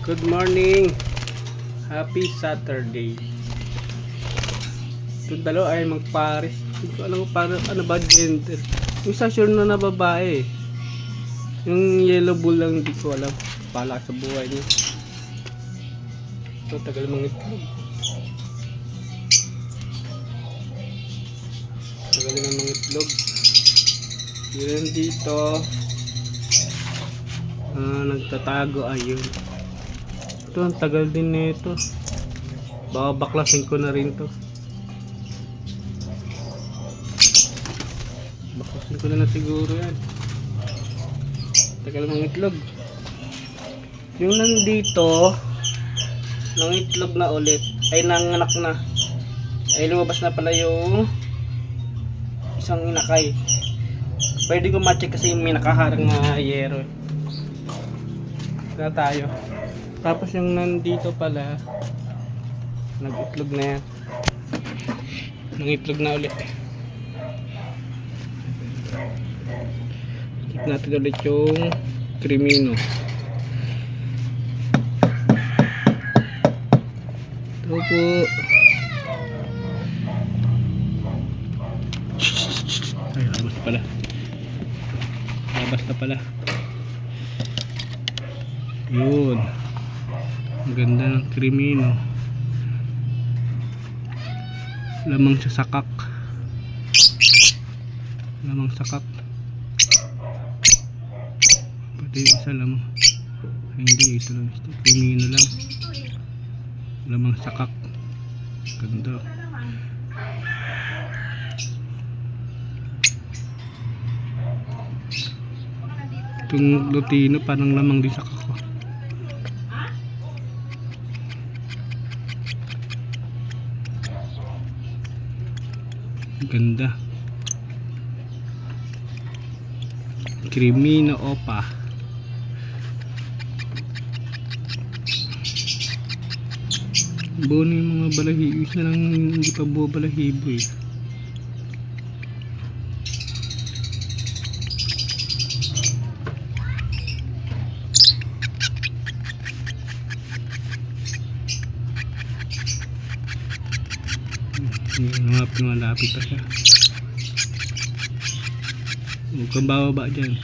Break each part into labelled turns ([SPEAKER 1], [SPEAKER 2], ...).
[SPEAKER 1] Good morning. Happy Saturday. Itong dalawa ay magpares. Hindi ko alam kung paano, ano ba gender. Yung isa sure na babae. Yung yellow bull lang hindi ko alam. Pala sa buhay niya. Ito tagal mga itlog. Tagal ng mga itlog. Yun dito. Nagtatago ayun. Ito ang tagal din nito. Baka baklasin ko na rin to. Baklasin ko na siguro yan. Tagal ng itlog. Yung nandito ng itlog na ulit ay nanganak na. Ay lumabas na pala yung isang inakay. Pwede ko ma-check kasi may nakaharang na yero. Na tayo. Tapos yung nandito pala nag-itlog na yan. Nang-itlog na ulit. Check natin ulit yung crimino. Ito po. Ay, labas pala. Labas na pala. Yun. Ang ganda ng crimino. Lamang sa sakak. Lamang sakak. Pati yung isa lamang. Ay, hindi, ito lang. Crimino lang. Lamang sakak. Ganda. Itong lutino parang lamang din sakak ko. Ganda. Crimino opa. Buo na yung mga balahibo. Isa lang hindi pa buo balahibo eh. Mga pinalapit pa siya. Huwag kang bababa dyan.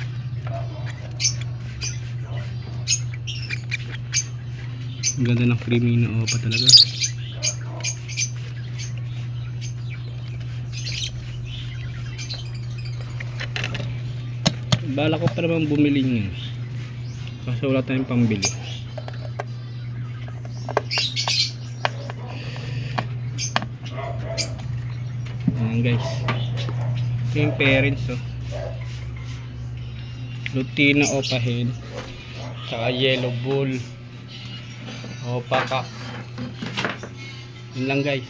[SPEAKER 1] Ang ganda ng crimino opa talaga. Bala ko pa naman bumili niya kasi wala tayong pambili. Ayan guys, ito yung parents oh. Lutino opa hen, saka yellow bull opa ka. Yun lang guys.